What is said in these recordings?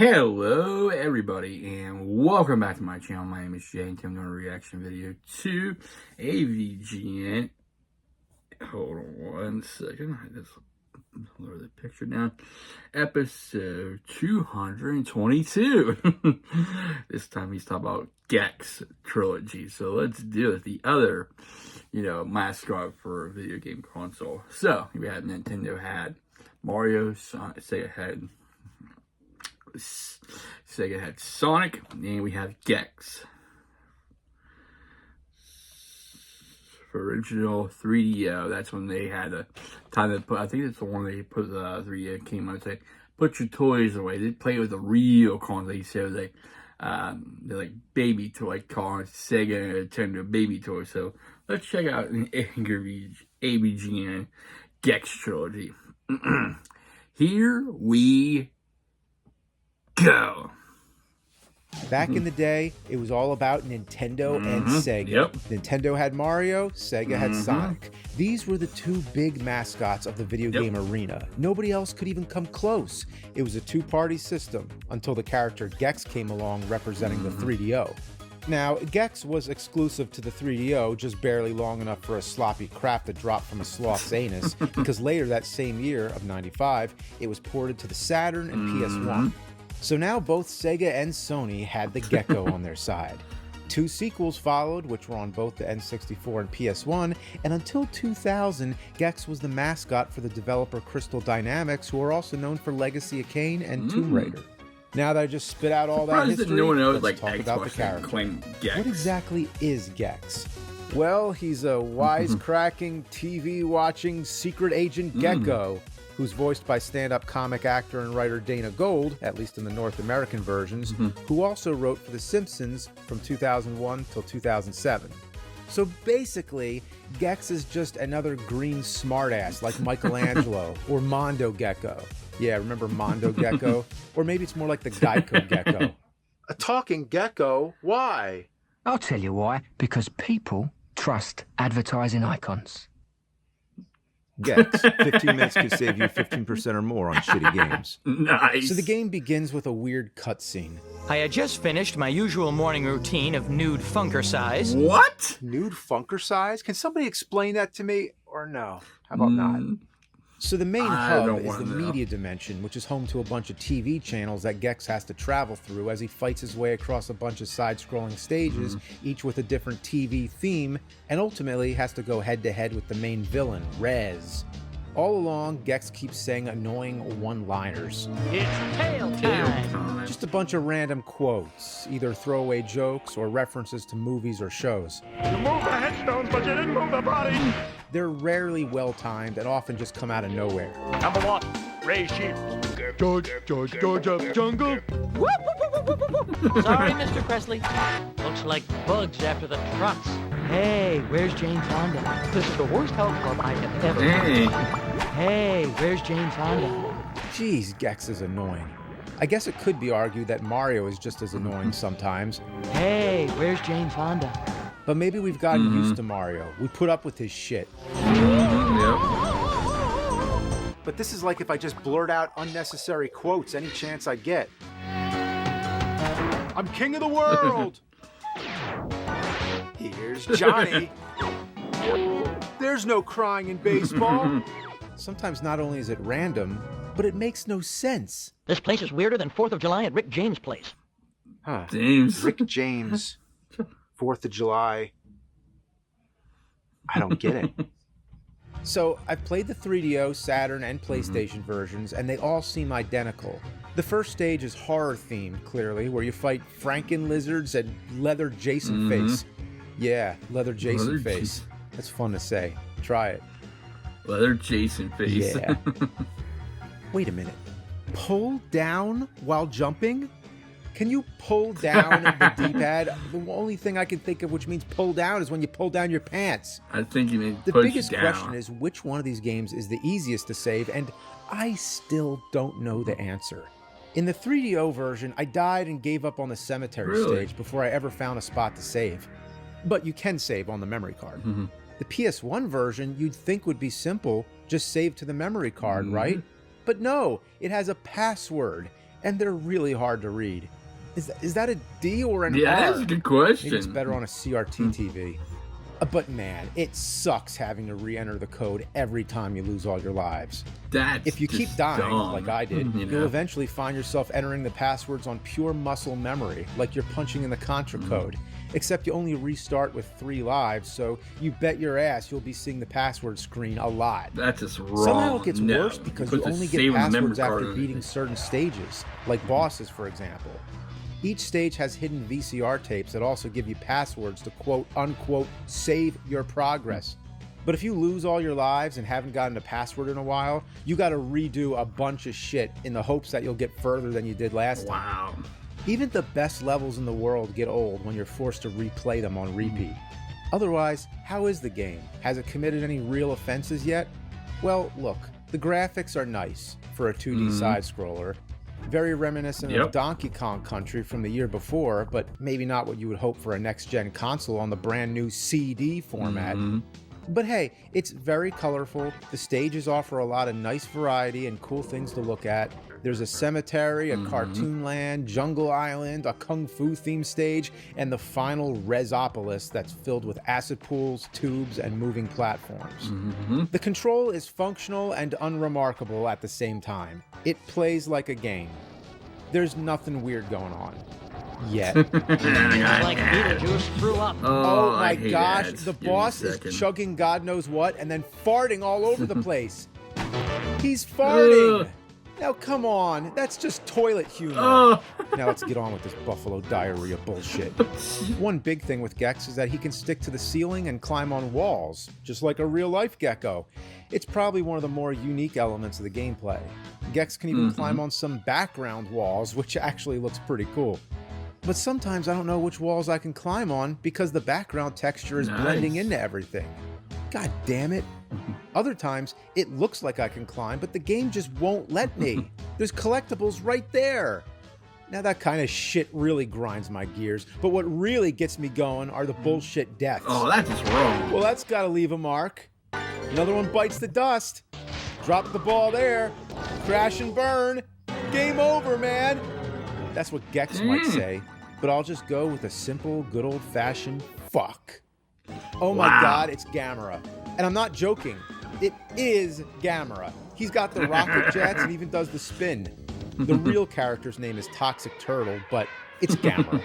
Hello everybody and welcome back to my channel. My name is Jay and I'm doing a reaction video to AVGN. Hold on one second. I just lower the picture down. Episode 222. This time he's talking about Gex Trilogy. So let's deal with the other, mascot for a video game console. So we had Nintendo had Mario, Sega had Sonic, and we have Gex. For original 3DO, that's when they had a time to put, I think it's the one they put the 3DO came out and say, put your toys away. They play with the real console, so they're like baby toy, calling Sega Nintendo baby toy. So let's check out an AVGN Gex Trilogy. Here we go. Back in the day, it was all about Nintendo and Sega. Yep. Nintendo had Mario, Sega had Sonic. These were the two big mascots of the video game arena. Nobody else could even come close. It was a two-party system until the character Gex came along representing the 3DO. Now, Gex was exclusive to the 3DO, just barely long enough for a sloppy crap to drop from a sloth's anus, because later that same year of '95, it was ported to the Saturn and PS1. So now both Sega and Sony had the Gecko on their side. Two sequels followed, which were on both the N64 and PS1, and until 2000, Gex was the mascot for the developer Crystal Dynamics, who are also known for Legacy of Kain and Tomb Raider. Now that I just spit out all that history, no one knows, let's talk about the character. What exactly is Gex? Well, he's a wisecracking, TV-watching secret agent Gecko, who's voiced by stand-up comic actor and writer Dana Gould, at least in the North American versions, who also wrote for The Simpsons from 2001 till 2007. So basically, Gex is just another green smartass like Michelangelo or Mondo Gecko. Yeah, remember Mondo Gecko? Or maybe it's more like the Geico Gecko. A talking gecko? Why? I'll tell you why. Because people trust advertising icons. Gex, 15 minutes could save you 15% or more on shitty games. Nice. So the game begins with a weird cutscene. I had just finished my usual morning routine of nude funkercise. What? Nude funkercise? Can somebody explain that to me? Or no? How about not? So the main hub is the media dimension, which is home to a bunch of TV channels that Gex has to travel through as he fights his way across a bunch of side-scrolling stages, each with a different TV theme, and ultimately has to go head-to-head with the main villain, Rez. All along, Gex keeps saying annoying one-liners. It's tail time! Just a bunch of random quotes, either throwaway jokes or references to movies or shows. You moved the headstones, but you didn't move the body! They're rarely well-timed and often just come out of nowhere. Number one, raise sheep. George of jungle. Sorry, Mr. Presley. Looks like bugs after the trucks. Hey, where's Jane's Honda? This is the worst health club I have ever Hey, where's Jane's Honda? Jeez, Gex is annoying. I guess it could be argued that Mario is just as annoying sometimes. Hey, where's Jane's Honda? But maybe we've gotten used to Mario. We put up with his shit. But this is like if I just blurt out unnecessary quotes any chance I get. I'm king of the world! Here's Johnny. There's no crying in baseball. Sometimes not only is it random, but it makes no sense. This place is weirder than 4th of July at Rick James' place. Huh. James. Rick James. 4th of July. I don't get it. So, I've played the 3DO, Saturn, and PlayStation versions, and they all seem identical. The first stage is horror-themed, clearly, where you fight Franken lizards and Leather Jason Face. Yeah, Leather Jason Face. That's fun to say. Try it. Leather Jason Face. Yeah. Wait a minute. Pull down while jumping? Can you pull down the D-pad? The only thing I can think of which means pull down is when you pull down your pants. I think you mean The push biggest down. question is which one of these games is the easiest to save, and I still don't know the answer. In the 3DO version, I died and gave up on the cemetery stage before I ever found a spot to save. But you can save on the memory card. The PS1 version you'd think would be simple, just save to the memory card, right? But no, it has a password. and they're really hard to read. Is that a D or an R? Yeah, that's a good question. Maybe it's better on a CRT TV. But man, it sucks having to re-enter the code every time you lose all your lives. That's If you keep just dying, dumb, like I did, you know? you'll eventually find yourself entering the passwords on pure muscle memory, like you're punching in the Contra code. Except you only restart with 3 lives, so you bet your ass you'll be seeing the password screen a lot. That's just wrong. Somehow it gets No, worse because you you put the only save get in the memory passwords card after and beating everything. certain stages, like bosses, for example. Each stage has hidden VCR tapes that also give you passwords to quote-unquote save your progress. But if you lose all your lives and haven't gotten a password in a while, you gotta redo a bunch of shit in the hopes that you'll get further than you did last time. Wow. Even the best levels in the world get old when you're forced to replay them on repeat. Otherwise, how is the game? Has it committed any real offenses yet? Well, look, the graphics are nice for a 2D side-scroller. Very reminiscent of Donkey Kong Country from the year before, but maybe not what you would hope for a next-gen console on the brand new CD format. But hey, it's very colorful. The stages offer a lot of nice variety and cool things to look at. There's a cemetery, a cartoon land, jungle island, a kung fu themed stage, and the final Resopolis that's filled with acid pools, tubes, and moving platforms. The control is functional and unremarkable at the same time. It plays like a game. There's nothing weird going on. Yet. Like Beetlejuice threw up. Oh my I hate gosh, ads. the Give me a boss is second. chugging God knows what and then farting all over the place. He's farting! Ugh. Now come on, that's just toilet humor. Oh. Now let's get on with this buffalo diarrhea bullshit. One big thing with Gex is that he can stick to the ceiling and climb on walls, just like a real-life gecko. It's probably one of the more unique elements of the gameplay. Gex can even climb on some background walls, which actually looks pretty cool. But sometimes I don't know which walls I can climb on because the background texture is blending into everything. God damn it. Other times, it looks like I can climb, but the game just won't let me. There's collectibles right there. Now that kind of shit really grinds my gears, but what really gets me going are the bullshit deaths. Oh, that's just wrong. Well, that's gotta leave a mark. Another one bites the dust. Drop the ball there. Crash and burn. Game over, man. That's what Gex might say, but I'll just go with a simple, good old-fashioned fuck. Oh my God, it's Gamera. And I'm not joking. It is Gamera. He's got the rocket jets and even does the spin. The real character's name is Toxic Turtle, but it's Gamera.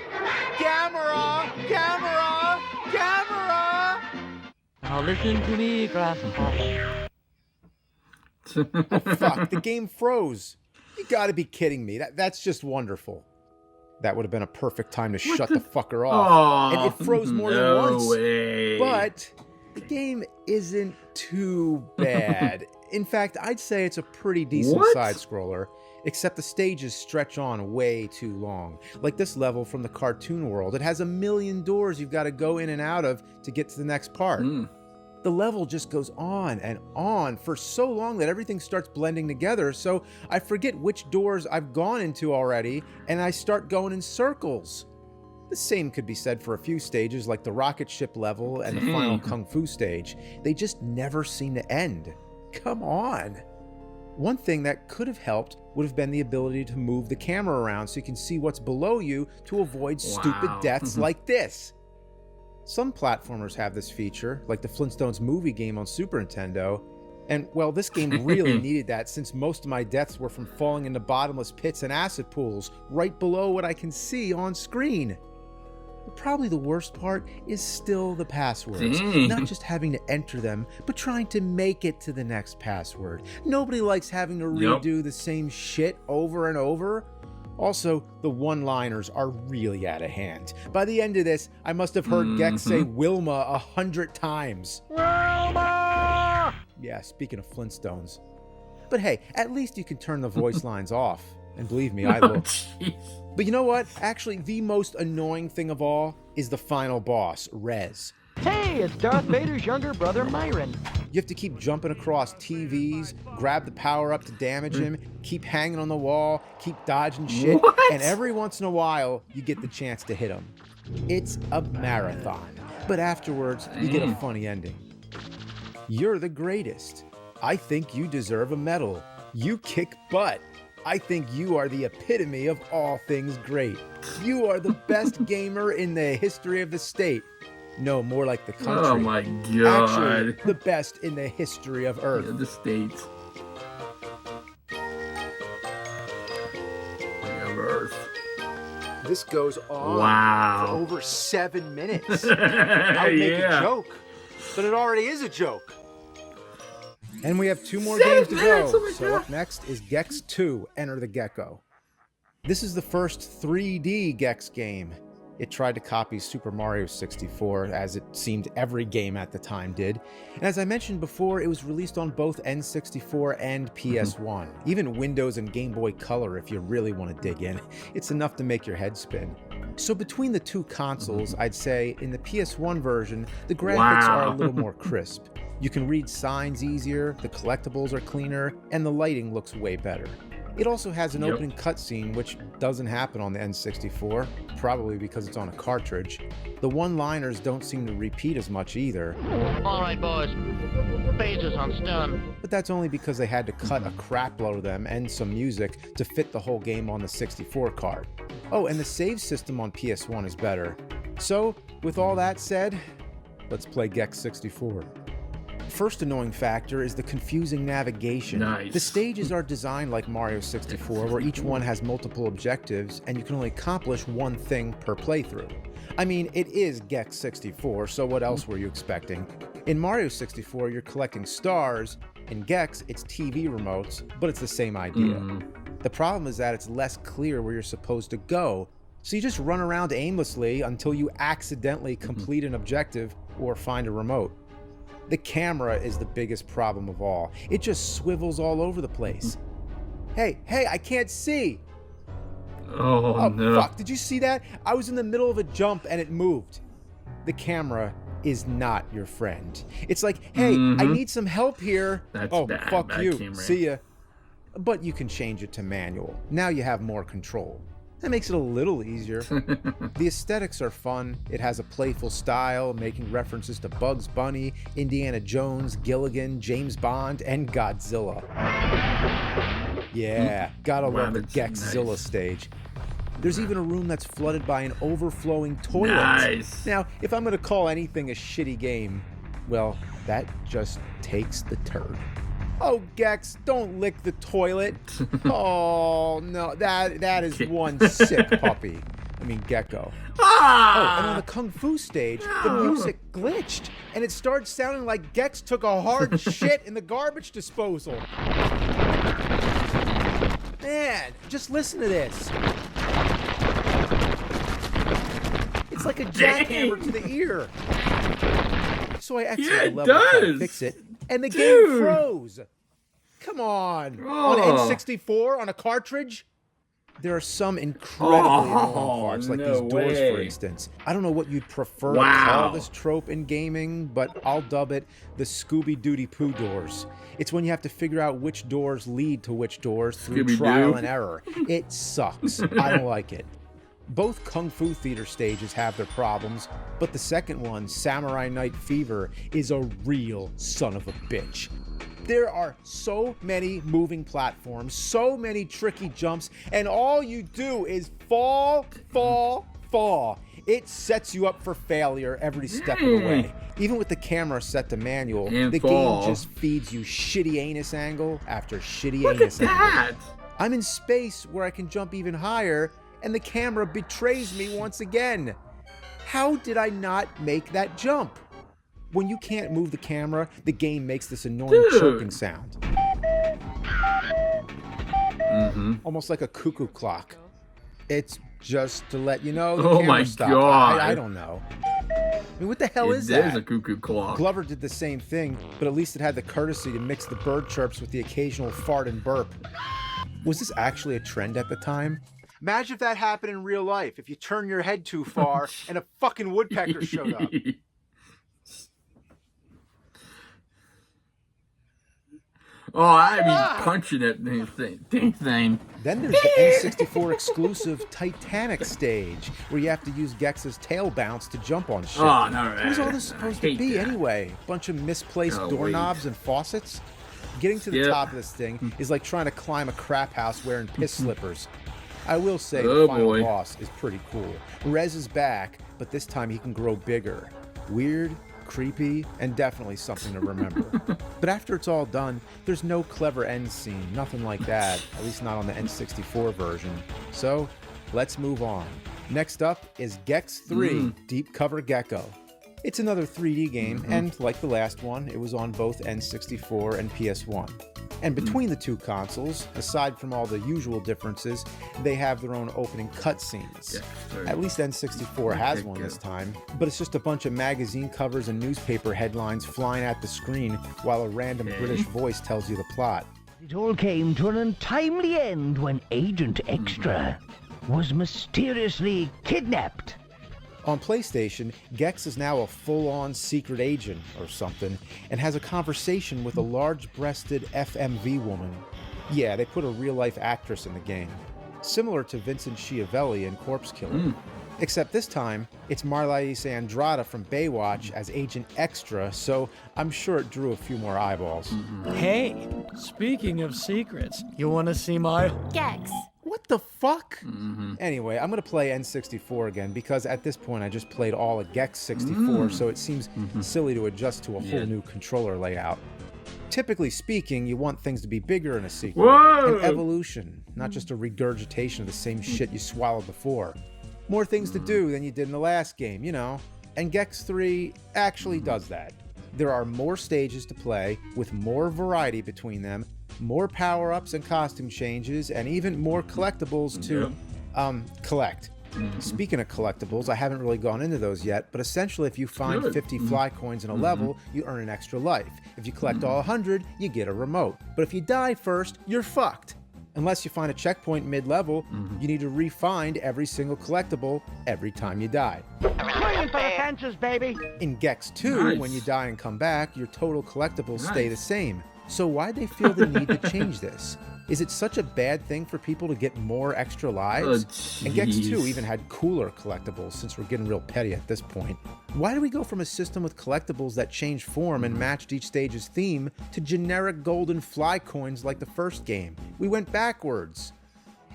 Gamera! Gamera! Gamera! Now listen to me, Grasshopper. Oh, fuck, the game froze. You gotta be kidding me. That's just wonderful. That would have been a perfect time to shut the fucker off. And it froze more than once. Way. But the game isn't too bad. In fact, I'd say it's a pretty decent side-scroller, except the stages stretch on way too long. Like this level from the cartoon world. It has a million doors you've got to go in and out of to get to the next part. The level just goes on and on for so long that everything starts blending together, so I forget which doors I've gone into already, and I start going in circles. The same could be said for a few stages like the rocket ship level and the final Kung Fu stage. They just never seem to end. Come on. One thing that could have helped would have been the ability to move the camera around so you can see what's below you to avoid stupid deaths like this. Some platformers have this feature, like the Flintstones movie game on Super Nintendo, and, well, this game really needed that since most of my deaths were from falling into bottomless pits and acid pools right below what I can see on screen. But probably the worst part is still the passwords. Not just having to enter them, but trying to make it to the next password. Nobody likes having to redo the same shit over and over. Also, the one-liners are really out of hand. By the end of this, I must have heard Gex say Wilma 100 times. Wilma! Yeah, speaking of Flintstones. But hey, at least you can turn the voice lines off. And believe me, I looked. But you know what? Actually, the most annoying thing of all is the final boss, Rez. Hey, it's Darth Vader's younger brother, Myron. You have to keep jumping across TVs, grab the power up to damage him, keep hanging on the wall, keep dodging shit, and every once in a while, you get the chance to hit him. It's a marathon, but afterwards, you get a funny ending. You're the greatest. I think you deserve a medal. You kick butt. I think you are the epitome of all things great. You are the best gamer in the history of the state. No, more like the country. Oh my god. Actually, the best in the history of Earth. Yeah, the States. Of Earth. This goes on Wow. for over 7 minutes. I would make a joke, but it already is a joke. And we have 2 more 7 games to minutes, go. oh my So God. up next is Gex 2, Enter the Gecko. This is the first 3D Gex game. It tried to copy Super Mario 64, as it seemed every game at the time did. And as I mentioned before, it was released on both N64 and PS1. Even Windows and Game Boy Color if you really want to dig in. It's enough to make your head spin. So between the 2 consoles, I'd say in the PS1 version, the graphics are a little more crisp. You can read signs easier, the collectibles are cleaner, and the lighting looks way better. It also has an opening cutscene, which doesn't happen on the N64, probably because it's on a cartridge. The one-liners don't seem to repeat as much either. All right, boys. Phases on stun. But that's only because they had to cut a crap load of them and some music to fit the whole game on the 64 card. Oh, and the save system on PS1 is better. So, with all that said, let's play Gex 64. First annoying factor is the confusing navigation. Nice. The stages are designed like Mario 64, where each one has multiple objectives and you can only accomplish one thing per playthrough. I mean, it is Gex 64, so what else were you expecting? In Mario 64, you're collecting stars. In Gex, it's TV remotes, but it's the same idea. The problem is that it's less clear where you're supposed to go, so you just run around aimlessly until you accidentally complete an objective or find a remote. The camera is the biggest problem of all. It just swivels all over the place. Hey, I can't see! Oh no. Fuck, did you see that? I was in the middle of a jump and it moved. The camera is not your friend. It's like, hey, I need some help here. That's oh, bad, fuck bad you. camera. See ya. But you can change it to manual. Now you have more control. That makes it a little easier. The aesthetics are fun. It has a playful style, making references to Bugs Bunny, Indiana Jones, Gilligan, James Bond, and Godzilla. Yeah, gotta love the Gexzilla nice. stage. There's even a room that's flooded by an overflowing toilet. Nice. Now, if I'm gonna call anything a shitty game, well, that just takes the turd. Oh, Gex, don't lick the toilet. Oh, no, that is one sick puppy. I mean, gecko. Oh, and on the Kung Fu stage, the music glitched, and it started sounding like Gex took a hard shit in the garbage disposal. Man, just listen to this. It's like a jackhammer to the ear. So I exited the level to try to fix it, and the game froze. Come on. On N64, on a cartridge? There are some incredibly long parts, like these doors, for instance. I don't know what you'd prefer to call this trope in gaming, but I'll dub it the Scooby-Dooty-Poo doors. It's when you have to figure out which doors lead to which doors through trial and error. It sucks. I don't like it. Both Kung Fu Theater stages have their problems, but the second one, Samurai Night Fever, is a real son of a bitch. There are so many moving platforms, so many tricky jumps, and all you do is fall, fall, fall. It sets you up for failure every step of the way. Even with the camera set to manual, the game just feeds you shitty anus angle after shitty anus angle. I'm in space where I can jump even higher, and the camera betrays me once again. How did I not make that jump? When you can't move the camera, the game makes this annoying choking sound. Almost like a cuckoo clock. It's just to let you know the camera stopped. I don't know. I mean, what the hell is that? It is a cuckoo clock. Glover did the same thing, but at least it had the courtesy to mix the bird chirps with the occasional fart and burp. Was this actually a trend at the time? Imagine if that happened in real life, if you turn your head too far and a fucking woodpecker showed up. Oh, I'd be punching that thing. Then there's the N64 exclusive Titanic stage, where you have to use Gex's tail bounce to jump on shit. Oh, no. What was all this supposed to be anyway? Bunch of misplaced doorknobs and faucets? Getting to the Yep. top of this thing is like trying to climb a crap house wearing piss slippers. I will say Oh, the final boy. boss is pretty cool. Rez is back, but this time he can grow bigger. Weird, creepy, and definitely something to remember. But after it's all done, there's no clever end scene, nothing like that, at least not on the N64 version. So, let's move on. Next up is Gex 3, Deep Cover Gecko. It's another 3D game, and like the last one, it was on both N64 and PS1. And between the two consoles, aside from all the usual differences, they have their own opening cutscenes. At least N64 has one this time, but it's just a bunch of magazine covers and newspaper headlines flying at the screen while a random British voice tells you the plot. It all came to an untimely end when Agent Extra was mysteriously kidnapped. On PlayStation, Gex is now a full-on secret agent or something, and has a conversation with a large-breasted FMV woman. Yeah, they put a real-life actress in the game, similar to Vincent Schiavelli in Corpse Killer. Except this time, it's Marlais Andrada from Baywatch as Agent Extra, so I'm sure it drew a few more eyeballs. Hey, speaking of secrets, you want to see my... Gex. What the fuck? Anyway, I'm going to play N64 again because at this point I just played all of Gex 64, so it seems silly to adjust to a whole new controller layout. Typically speaking, you want things to be bigger in a sequel. Whoa! An evolution, not just a regurgitation of the same shit you swallowed before. More things to do than you did in the last game, you know. And Gex 3 actually does that. There are more stages to play, with more variety between them, more power-ups and costume changes, and even more collectibles to collect. Speaking of collectibles, I haven't really gone into those yet, but essentially if you find 50 fly coins in a level, you earn an extra life. If you collect all 100, you get a remote. But if you die first, you're fucked. Unless you find a checkpoint mid-level, you need to re-find every single collectible every time you die. Swinging for the fences, baby! In Gex 2, when you die and come back, your total collectibles stay the same. So why'd they feel the need to change this? Is it such a bad thing for people to get more extra lives? And Gex 2 even had cooler collectibles, since we're getting real petty at this point. Why do we go from a system with collectibles that changed form and matched each stage's theme to generic golden fly coins like the first game? We went backwards.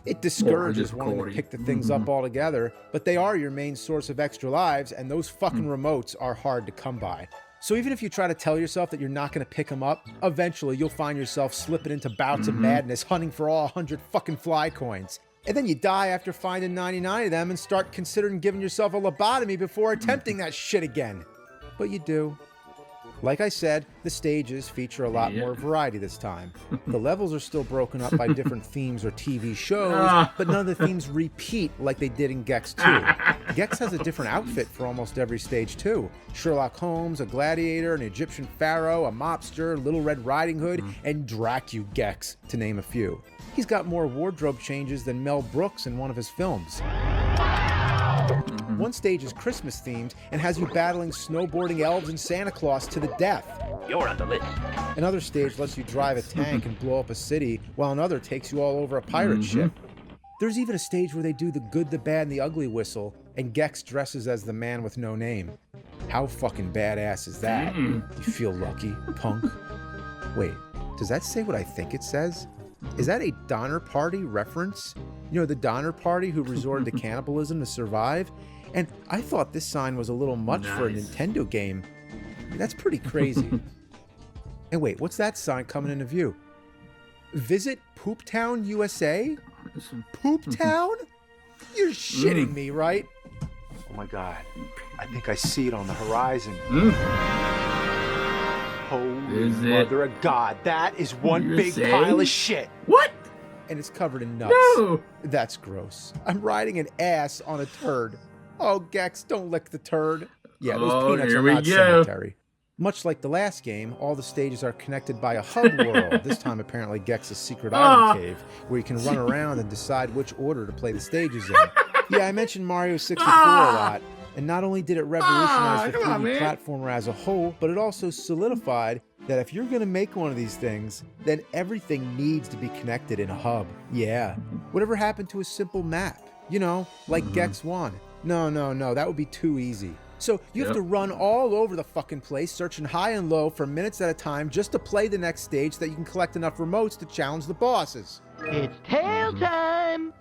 It discourages wanting to pick the things up altogether, but they are your main source of extra lives, and those fucking remotes are hard to come by. So even if you try to tell yourself that you're not going to pick them up, eventually you'll find yourself slipping into bouts of madness hunting for all 100 fucking fly coins. And then you die after finding 99 of them and start considering giving yourself a lobotomy before attempting that shit again. But you do. Like I said, the stages feature a lot more variety this time. The levels are still broken up by different themes or TV shows, but none of the themes repeat like they did in Gex 2. Gex has a different outfit for almost every stage too. Sherlock Holmes, a gladiator, an Egyptian pharaoh, a mobster, Little Red Riding Hood, and Dracu-Gex, to name a few. He's got more wardrobe changes than Mel Brooks in one of his films. One stage is Christmas themed and has you battling snowboarding elves and Santa Claus to the death. You're on the list. Another stage lets you drive a tank and blow up a city, while another takes you all over a pirate ship. There's even a stage where they do the good, the bad, and the ugly whistle, and Gex dresses as the man with no name. How fucking badass is that? You feel lucky, punk? Wait, does that say what I think it says? Is that a Donner Party reference? You know, the Donner Party who resorted to cannibalism to survive? And I thought this sign was a little much for a Nintendo game. That's pretty crazy. And wait, what's that sign coming into view? Visit Pooptown, USA? Pooptown? You're shitting me, right? Oh my God. I think I see it on the horizon. Holy mother of God. That is one big pile of shit. What? And it's covered in nuts. No! That's gross. I'm riding an ass on a turd. Oh, Gex, don't lick the turd. Yeah, those peanuts are not sanitary. Much like the last game, all the stages are connected by a hub world. This time, apparently, Gex's secret item cave, where you can run around and decide which order to play the stages in. Yeah, I mentioned Mario 64 a lot, and not only did it revolutionize the 3D platformer as a whole, but it also solidified that if you're gonna make one of these things, then everything needs to be connected in a hub. Yeah. Whatever happened to a simple map? You know, like Gex 1? No, that would be too easy. So you have to run all over the fucking place, searching high and low for minutes at a time just to play the next stage so that you can collect enough remotes to challenge the bosses. It's tail time!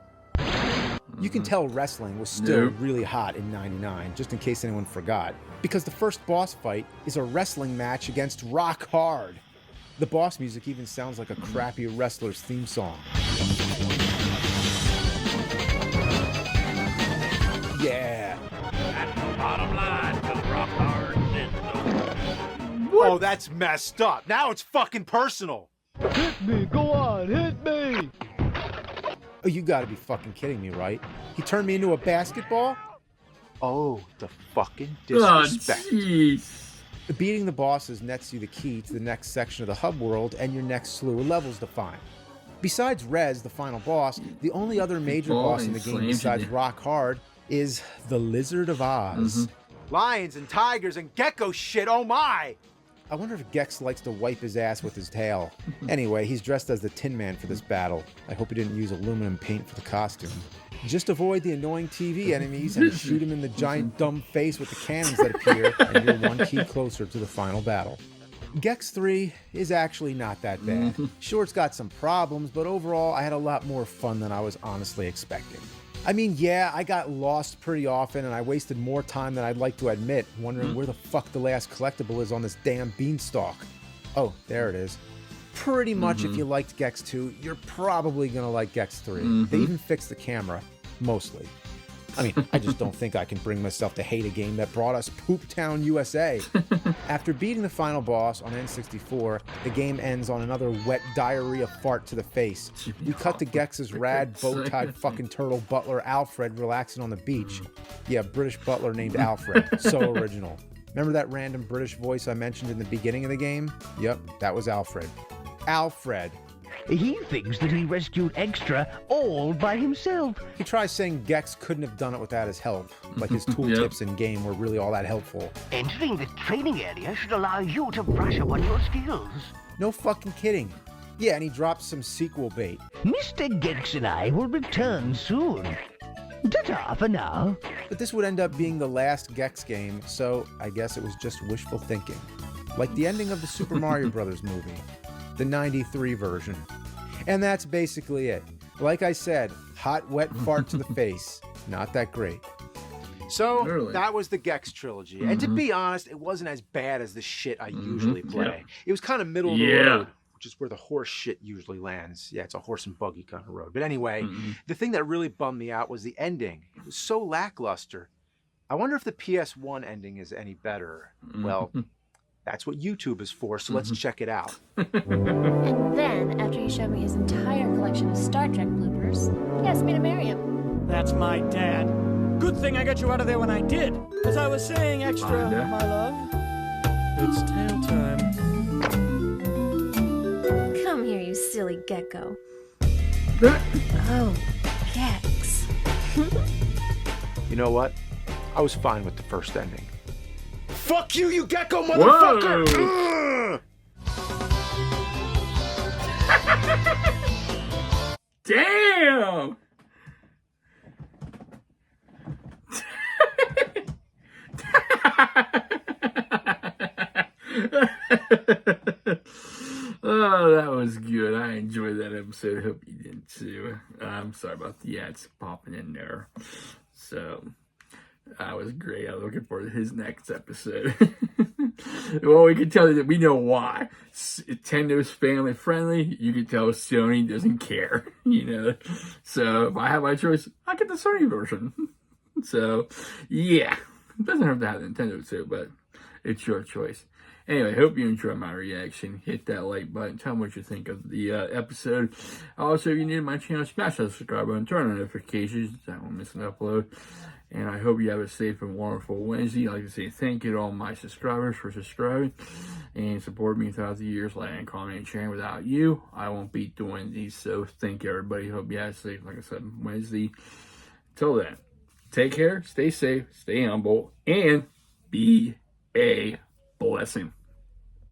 You can tell wrestling was still really hot in '99, just in case anyone forgot, because the first boss fight is a wrestling match against Rock Hard. The boss music even sounds like a crappy wrestler's theme song. Yeah. That's the bottom line, 'cause Rock Hard says so. Oh, that's messed up. Now it's fucking personal. Hit me, go on, hit me! Oh, you gotta be fucking kidding me, right? He turned me into a basketball? Oh, the fucking Oh, disrespect. jeez. Beating the bosses nets you the key to the next section of the hub world and your next slew of levels to find. Besides Rez, the final boss, the only other major boss in the game besides Rock Hard is the Lizard of Oz. Lions and tigers and gecko shit, oh my! I wonder if Gex likes to wipe his ass with his tail. Anyway, he's dressed as the Tin Man for this battle. I hope he didn't use aluminum paint for the costume. Just avoid the annoying TV enemies and shoot him in the giant dumb face with the cannons that appear, and you're one key closer to the final battle. Gex 3 is actually not that bad. Sure, it's got some problems, but overall, I had a lot more fun than I was honestly expecting. I mean, yeah, I got lost pretty often, and I wasted more time than I'd like to admit, wondering where the fuck the last collectible is on this damn beanstalk. Oh, there it is. Pretty much if you liked Gex 2, you're probably gonna like Gex 3. They even fixed the camera, mostly. I mean, I just don't think I can bring myself to hate a game that brought us Poop Town, USA. After beating the final boss on N64, the game ends on another wet diarrhea fart to the face. We cut to Gex's rad, bow-tied fucking turtle butler Alfred relaxing on the beach. Yeah, British butler named Alfred. So original. Remember that random British voice I mentioned in the beginning of the game? Yep, that was Alfred. Alfred. He thinks that he rescued Extra all by himself. He tries saying Gex couldn't have done it without his help, like his tooltips in game were really all that helpful. Entering the training area should allow you to brush up on your skills. No fucking kidding. Yeah, and he drops some sequel bait. Mr. Gex and I will return soon. Ta-ta for now. But this would end up being the last Gex game, so I guess it was just wishful thinking. Like the ending of the Super Mario Brothers movie, the '93 version. And that's basically it. Like I said, hot, wet fart to the face. Not that great. So that was the Gex Trilogy. And to be honest, it wasn't as bad as the shit I usually play. It was kind of middle of the road, which is where the horse shit usually lands. Yeah, it's a horse and buggy kind of road. But anyway, the thing that really bummed me out was the ending. It was so lackluster. I wonder if the PS1 ending is any better. Well, that's what YouTube is for, so let's check it out. And then, after he showed me his entire collection of Star Trek bloopers, he asked me to marry him. That's my dad. Good thing I got you out of there when I did. As I was saying, Extra, my love, it's tail time. Come here, you silly gecko. Oh, Gex. You know what? I was fine with the first ending. Fuck you, you gecko motherfucker! Damn! Oh, that was good. I enjoyed that episode. Hope you did too. I'm sorry about the ads popping in there. So, that was great. I'm looking forward to his next episode. Well, we can tell that we know why. Nintendo's family friendly. You can tell Sony doesn't care, you know. So, if I have my choice, I'll get the Sony version. So, yeah. It doesn't have to have Nintendo too, but it's your choice. Anyway, hope you enjoyed my reaction. Hit that like button. Tell me what you think of the episode. Also, if you're new to my channel, smash that subscribe button. Turn on notifications so I won't miss an upload. And I hope you have a safe and wonderful Wednesday. I'd like to say thank you to all my subscribers for subscribing and supporting me throughout the years, liking, commenting, and sharing. Without you, I won't be doing these. So thank you, everybody. Hope you have a safe, like I said, Wednesday. Till then, take care, stay safe, stay humble, and be a blessing.